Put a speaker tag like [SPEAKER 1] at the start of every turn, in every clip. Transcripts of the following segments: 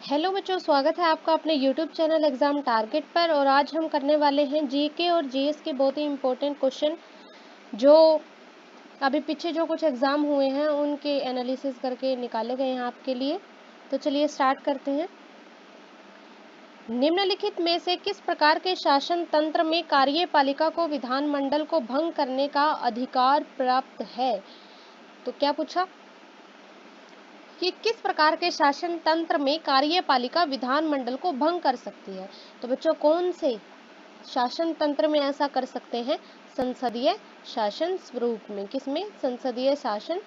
[SPEAKER 1] Hello बच्चों, स्वागत है आपका अपने यूट्यूब चैनल एग्जाम टारगेट पर। और आज हम करने वाले हैं जीके और जीएस के बहुत ही इम्पोर्टेंट क्वेश्चन जो अभी पीछे जो कुछ एग्जाम हुए हैं उनके एनालिसिस करके निकाले गए हैं आपके लिए। तो चलिए स्टार्ट करते हैं। निम्नलिखित में से किस प्रकार के शासन तंत्र में कार्यपालिका को विधानमंडल को भंग करने का अधिकार प्राप्त है? तो क्या पूछा कि किस प्रकार के शासन तंत्र में कार्यपालिका विधानमंडल को भंग कर सकती है। तो बच्चों, कौन से शासन तंत्र में ऐसा कर सकते हैं? संसदीय शासन स्वरूप में। किसमें? संसदीय शासन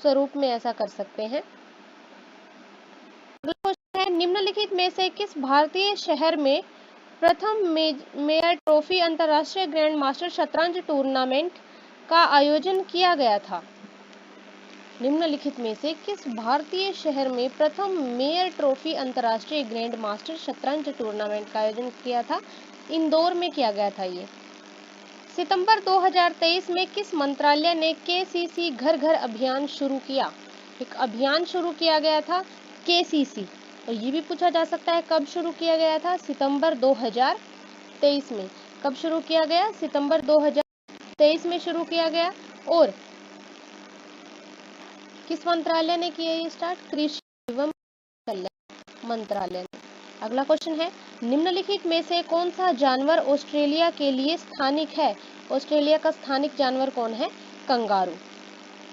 [SPEAKER 1] स्वरूप में ऐसा कर सकते हैं। अगला क्वेश्चन है, निम्नलिखित में से किस भारतीय शहर में प्रथम मेयर ट्रॉफी अंतरराष्ट्रीय ग्रैंड मास्टर शतरंज टूर्नामेंट का आयोजन किया गया था? निम्नलिखित में से किस भारतीय शहर में प्रथम मेयर ट्रॉफी अंतरराष्ट्रीय ग्रैंड मास्टर शतरंज टूर्नामेंट का आयोजन किया था? इंदौर में किया गया था ये। सितंबर 2023 में किस मंत्रालय ने केसीसी घर घर अभियान शुरू किया? एक अभियान शुरू किया गया था केसीसी। और ये भी पूछा जा सकता है कब शुरू किया गया था? सितंबर 2023 में। कब शुरू किया गया? सितंबर 2023 में शुरू किया गया। और किस मंत्रालय ने किया ये स्टार्ट? कृषि एवं कल्याण मंत्रालय ने। अगला क्वेश्चन है, निम्नलिखित में से कौन सा जानवर ऑस्ट्रेलिया के लिए स्थानिक है? ऑस्ट्रेलिया का स्थानिक जानवर कौन है? कंगारू।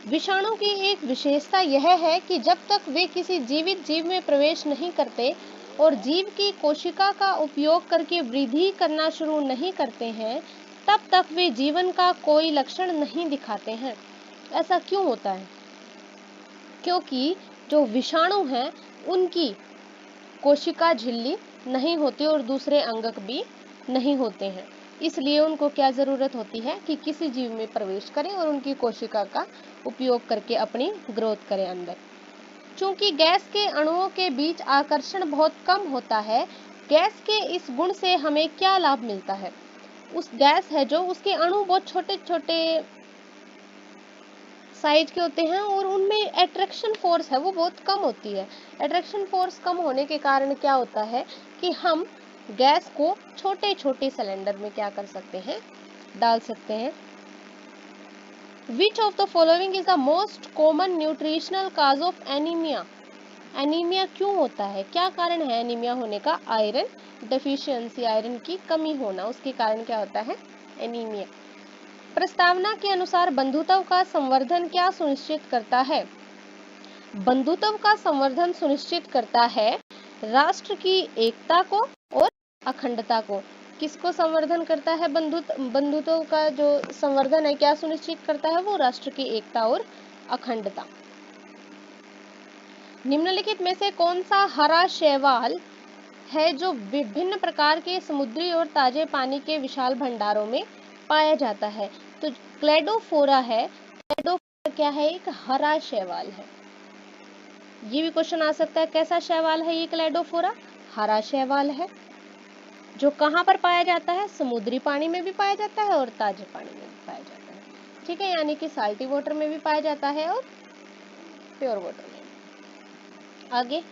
[SPEAKER 1] विषाणु की एक विशेषता यह है कि जब तक वे किसी जीवित जीव में प्रवेश नहीं करते और जीव की कोशिका का उपयोग करके वृद्धि करना शुरू नहीं करते हैं, तब तक वे जीवन का कोई लक्षण नहीं दिखाते हैं। ऐसा क्यों होता है? क्योंकि जो विषाणु हैं उनकी कोशिका झिल्ली नहीं होती और दूसरे अंगक भी नहीं होते हैं, इसलिए उनको क्या जरूरत होती है कि किसी जीव में प्रवेश करें और उनकी कोशिका का उपयोग करके अपनी ग्रोथ करें अंदर। चूंकि गैस के अणुओं के बीच आकर्षण बहुत कम होता है, गैस के इस गुण से हमें क्या लाभ मिलता है? उस गैस है जो उसके अणु बहुत छोटे छोटे साइज के होते हैं और उनमें अट्रैक्शन फोर्स है वो बहुत कम होती है। अट्रैक्शन फोर्स कम होने के कारण क्या होता है कि हम गैस को छोटे छोटे सिलेंडर में क्या कर सकते हैं? डाल सकते हैं। Which of the following is the most common nutritional cause of anemia? Anaemia क्यों होता है? क्या कारण है एनीमिया होने का? आयरन डेफिशिएंसी, आयरन की कमी होना, उसके कारण क्या होता है? एनीमिया। प्रस्तावना के अनुसार बंधुत्व का संवर्धन क्या सुनिश्चित करता है? बंधुत्व का संवर्धन सुनिश्चित करता है राष्ट्र की एकता को और अखंडता को। किसको संवर्धन करता है? बंधुत्व का जो संवर्धन है क्या सुनिश्चित करता है? वो राष्ट्र की एकता और अखंडता। निम्नलिखित में से कौन सा हरा शैवाल है जो विभिन्न प्रकार के समुद्री और ताजे पानी के विशाल भंडारों में पाया जाता है? तो क्लेडोफोरा है। क्लेडोफोरा क्या है? एक हरा शैवाल है। ये भी क्वेश्चन आ सकता है, कैसा शैवाल है ये क्लेडोफोरा? हरा शैवाल है। जो कहाँ पर पाया जाता है? समुद्री पानी में भी पाया जाता है और ताजे पानी में भी पाया जाता है। ठीक है, यानी कि साल्टी वाटर में भी पाया जाता है और प्योर वाटर में। आगे,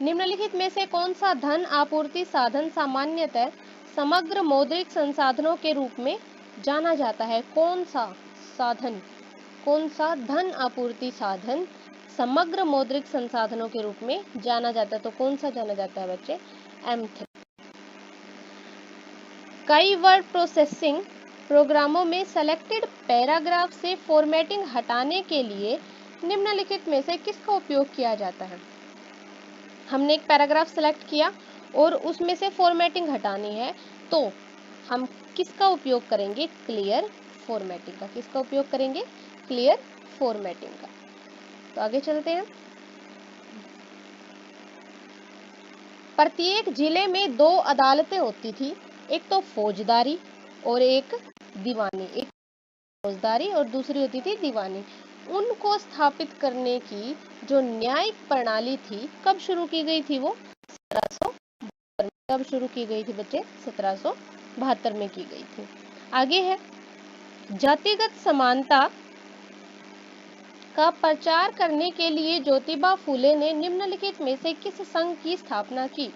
[SPEAKER 1] निम्नलिखित में से कौन सा धन आपूर्ति साधन सामान्यतः समग्र मौद्रिक संसाधनों के रूप में जाना जाता है? कौन सा साधन, कौन सा धन आपूर्ति साधन समग्र मौद्रिक संसाधनों के रूप में जाना जाता है? तो कौन सा जाना जाता है बच्चे? M3। कई वर्ड प्रोसेसिंग प्रोग्रामों में सेलेक्टेड पैराग्राफ से फॉर्मेटिंग हटाने के लिए निम्नलिखित में से किसका उपयोग किया जाता है? हमने एक पैराग्राफ सेलेक्ट किया और उसमें से फॉर्मेटिंग हटानी है, तो हम किसका उपयोग करेंगे? क्लियर फॉर्मेटिंग का। किसका उपयोग करेंगे? क्लियर फॉर्मेटिंग का। तो आगे चलते हैं। प्रत्येक जिले में 2 अदालतें होती थी, एक तो फौजदारी और एक दीवानी। एक फौजदारी और दूसरी होती थी दीवानी। उनको स्थापित करने की जो न्यायिक प्रणाली थी कब शुरू की गई थी? वो 1772 में। कब शुरू की गई थी बच्चे? 1772 में की गई थी। आगे है, जातिगत समानता का प्रचार करने के लिए ज्योतिबा फुले ने निम्नलिखित में से किस संघ की स्थापना की?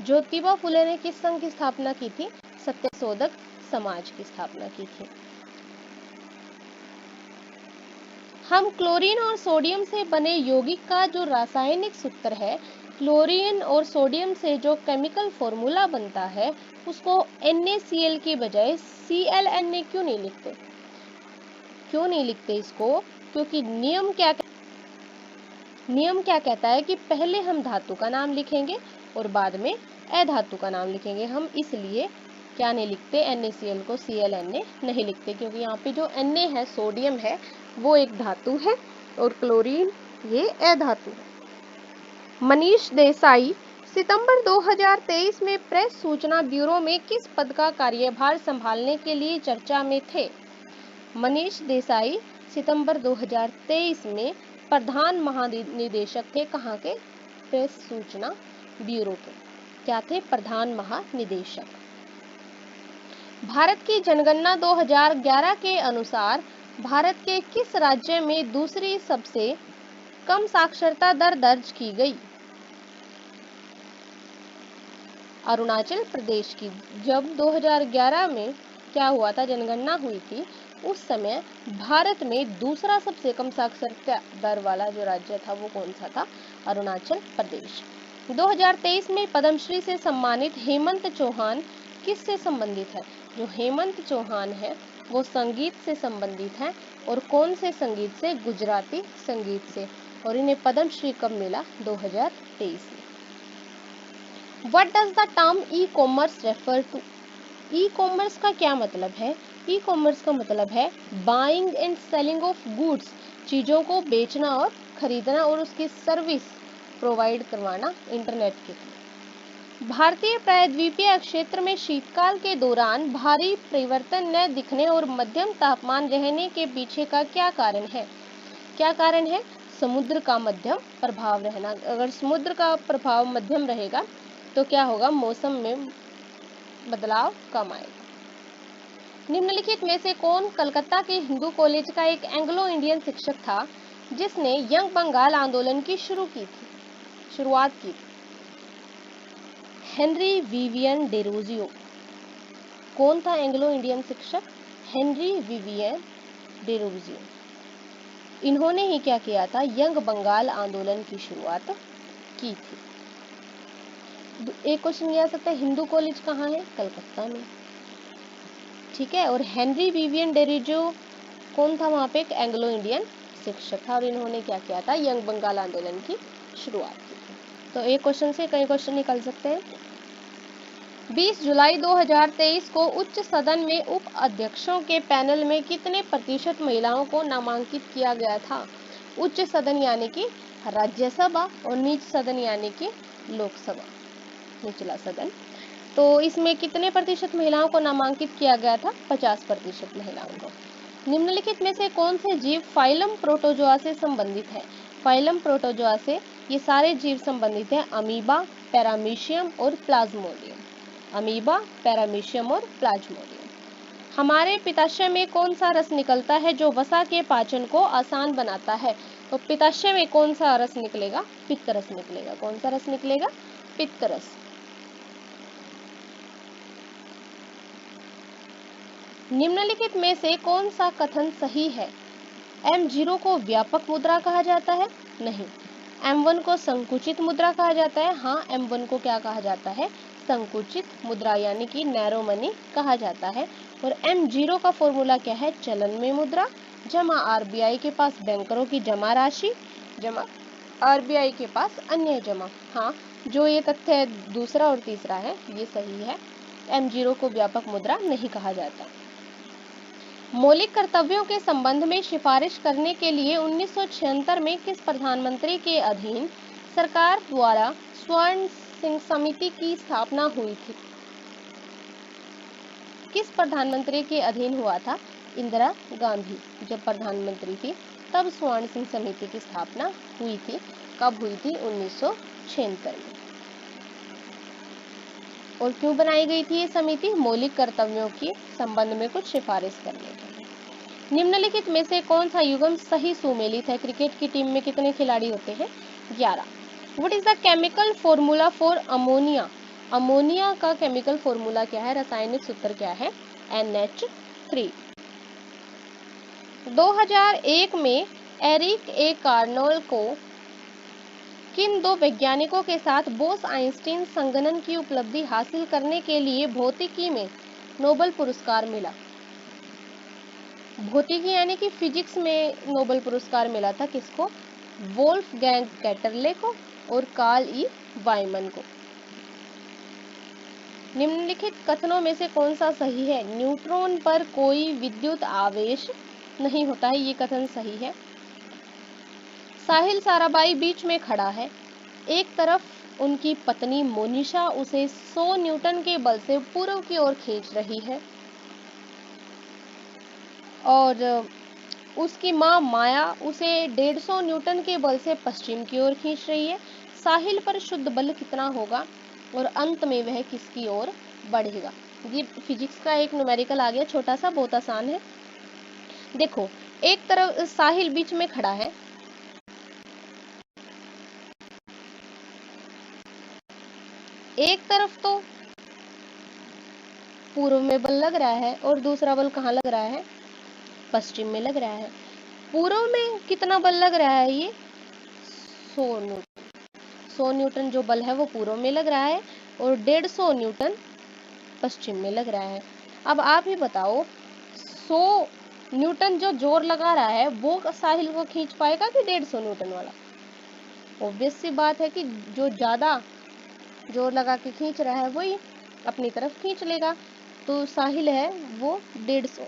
[SPEAKER 1] ज्योतिबा फुले ने किस संघ की स्थापना की थी? सत्यशोधक समाज की स्थापना की थी। हम क्लोरीन और सोडियम से बने यौगिक का जो रासायनिक सूत्र है, क्लोरीन और सोडियम से जो केमिकल फॉर्मूला बनता है, उसको NaCl की बजाय ClNa क्यों नहीं लिखते? क्यों नहीं लिखते इसको? क्योंकि नियम क्या कहता है कि पहले हम धातु का नाम लिखेंगे और बाद में अधातु का नाम लिखेंगे। हम इसलिए क्या नहीं लिखते, NaCl को ClNa नहीं लिखते, क्योंकि यहाँ पे जो Na है, सोडियम है, वो एक धातु है और क्लोरीन ये अधातु है। मनीष देसाई सितंबर 2023 में प्रेस सूचना ब्यूरो में किस पद का कार्यभार संभालने के लिए चर्चा में थे? मनीष देसाई सितंबर 2023 में प्रधान महानिदेशक थे। कहाँ के? प्रेस सूचना ब्यूरो के। क्या थे? प्रधान महानिदेशक। भारत की जनगणना 2011 के अनुसार भारत के किस राज्य में दूसरी सबसे कम साक्षरता दर दर्ज की गई? अरुणाचल प्रदेश की। जब 2011 में क्या हुआ था, जनगणना हुई थी, उस समय भारत में दूसरा सबसे कम साक्षरता दर वाला जो राज्य था वो कौन सा था? अरुणाचल प्रदेश। 2023 में पद्मश्री से सम्मानित हेमंत चौहान किससे संबंधित है? जो हेमंत चौहान है वो संगीत से संबंधित है। और कौन से संगीत से? गुजराती संगीत से। और इन्हें पद्मश्री कब मिला? 2023 में। What does the term e-commerce refer to? E-commerce का क्या मतलब है? ई-कॉमर्स का मतलब है buying and selling of goods, चीजों को बेचना और खरीदना और उसकी सर्विस प्रोवाइड करवाना इंटरनेट के थ्रू। भारतीय प्रायद्वीपीय क्षेत्र में शीतकाल के दौरान भारी परिवर्तन न दिखने और मध्यम तापमान रहने के पीछे का क्या कारण है? क्या कारण है? समुद्र का मध्यम प्रभाव रहना। अगर समुद्र का प्रभाव मध्यम रहेगा तो क्या होगा? मौसम में बदलाव कम आएगा। निम्नलिखित में से कौन कलकत्ता के हिंदू कॉलेज का एक एंग्लो इंडियन शिक्षक था जिसने यंग बंगाल आंदोलन की शुरुआत की? Henry Vivian Derozio. कौन था एंग्लो इंडियन शिक्षक? Henry Vivian Derozio. इन्होंने ही क्या किया था? यंग बंगाल आंदोलन की शुरुआत की थी। एक क्वेश्चन ये आ सकता है, हिंदू कॉलेज कहाँ है? कलकत्ता में। ठीक है। और हेनरी विवियन डेरोजियो कौन था? वहाँ पे एक एंग्लो इंडियन शिक्षक था और इन्होंने क्या किया था? यंग बंगाल आंदोलन की शुरुआत की थी। तो एक क्वेश्चन से कई क्वेश्चन निकल सकते हैं। 20 जुलाई 2023 को उच्च सदन में उप अध्यक्षों के पैनल में कितने प्रतिशत महिलाओं को नामांकित किया गया था? उच्च सदन यानी कि राज्यसभा और नीच सदन यानी कि लोकसभा, निचला सदन। तो इसमें कितने प्रतिशत महिलाओं को नामांकित किया गया था? 50% महिलाओं को। निम्नलिखित में से कौन से जीव फाइलम प्रोटोजोआ से संबंधित है? फाइलम प्रोटोजोआ से ये सारे जीव संबंधित हैं, अमीबा, पैरामीशियम और प्लाज्मोडियम। अमीबा, पैरामीशियम और प्लाज्मोडियम। हमारे पित्ताशय में कौन सा रस निकलता है जो वसा के पाचन को आसान बनाता है? तो पित्ताशय में कौन सा रस निकलेगा? पित्त रस निकलेगा। कौन सा रस निकलेगा? पित्त रस। निम्नलिखित में से कौन सा कथन सही है? M0 को व्यापक मुद्रा कहा जाता है? नहीं। M1 को संकुचित मुद्रा कहा जाता है? हाँ, M1 को क्या कहा जाता है? संकुचित मुद्रा यानी कि नैरो मनी कहा जाता है। और M0 का फॉर्मूला क्या है? चलन में मुद्रा जमा RBI के पास बैंकरों की जमा राशि जमा RBI के पास अन्य जमा। हाँ, जो ये तथ्य दूसरा और तीसरा है ये सही है। M0 को व्यापक मुद्रा नहीं कहा जाता। मौलिक कर्तव्यों के संबंध में सिफारिश करने के लिए 1976 में किस प्रधानमंत्री के अधीन सरकार द्वारा स्वर्ण सिंह समिति की स्थापना हुई थी? किस प्रधानमंत्री के अधीन हुआ था? इंदिरा गांधी जब प्रधानमंत्री थी तब स्वर्ण सिंह समिति की स्थापना हुई थी। कब हुई थी? 1976 में। और क्यों बनाई गई थी ये समिति? मौलिक कर्तव्यों के संबंध में कुछ सिफारिश करने के लिए। निम्नलिखित में से कौन सा युग्म सही सुमेलित है? क्रिकेट की टीम में कितने खिलाड़ी होते हैं? 11। What is the chemical formula for ammonia? Ammonia का केमिकल फॉर्मूला क्या है? रासायनिक सूत्र क्या है? NH3। 2001 में एरिक ए कार्नोल को किन दो वैज्ञानिकों के साथ बोस-आइंस्टीन संगणन की उपलब्धि हासिल करने के लिए भौतिकी में नोबेल पुरस्कार मिला? भौतिकी यानी कि फिजिक्स में नोबेल पुरस्कार मिला था किसको? वोल्फगैंग कैटरले को और कार्ल ई वाइमन को। निम्नलिखित कथनों में से कौन सा सही है? न्यूट्रॉन पर कोई विद्युत आवेश नहीं होता है, ये कथन सही है। साहिल साराभाई बीच में खड़ा है, एक तरफ उनकी पत्नी मोनिशा उसे 100 न्यूटन के बल से पूर्व की ओर खींच रही है और उसकी माँ माया उसे 150 न्यूटन के बल से पश्चिम की ओर खींच रही है। साहिल पर शुद्ध बल कितना होगा और अंत में वह किसकी ओर बढ़ेगा? ये फिजिक्स का एक न्यूमेरिकल आ गया, छोटा सा, बहुत आसान है। देखो, एक तरफ साहिल बीच में खड़ा है, एक तरफ तो पूर्व में बल लग रहा है और दूसरा बल कहाँ लग रहा है? पश्चिम में लग रहा है। पूर्व में कितना बल लग रहा है? ये 100 न्यूटन। 100 न्यूटन जो बल है वो पूर्व में लग रहा है और 150 न्यूटन पश्चिम में लग रहा है। अब आप ही बताओ, 100 न्यूटन जो जोर लगा रहा है वो साहिल को खींच पाएगा कि 150 न्यूटन वाला? ऑब्वियस सी बात है कि जो ज्यादा जोर लगा के खींच रहा है वही अपनी तरफ खींच लेगा। तो साहिल है वो 150,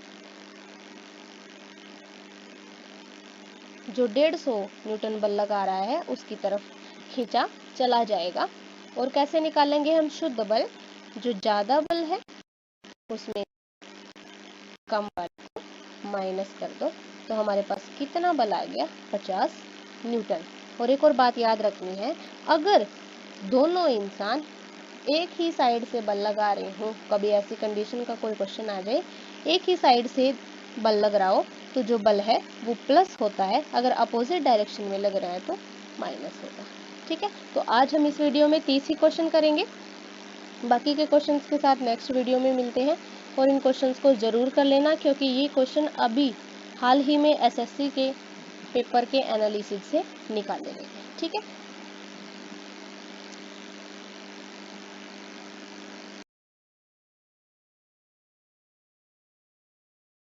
[SPEAKER 1] जो 150 न्यूटन बल लगा रहा है उसकी तरफ खींचा चला जाएगा। और कैसे निकालेंगे हम शुद्ध बल? जो ज्यादा बल है उसमें कम बल माइनस कर दो, तो हमारे पास कितना बल आ गया? 50 न्यूटन। और एक और बात याद रखनी है, अगर दोनों इंसान एक ही साइड से बल लगा रहे हो, कभी ऐसी कंडीशन का कोई क्वेश्चन आ जाए, एक ही साइड से बल लग रहा हो, तो जो बल है वो प्लस होता है, अगर अपोजिट डायरेक्शन में लग रहा है तो माइनस होता है। ठीक है, तो आज हम इस वीडियो में 30 ही क्वेश्चन करेंगे, बाकी के क्वेश्चंस के साथ नेक्स्ट वीडियो में मिलते हैं। और इन क्वेश्चंस को ज़रूर कर लेना, क्योंकि ये क्वेश्चन अभी हाल ही में SSC के पेपर के एनालिसिस से निकाले गए। ठीक है,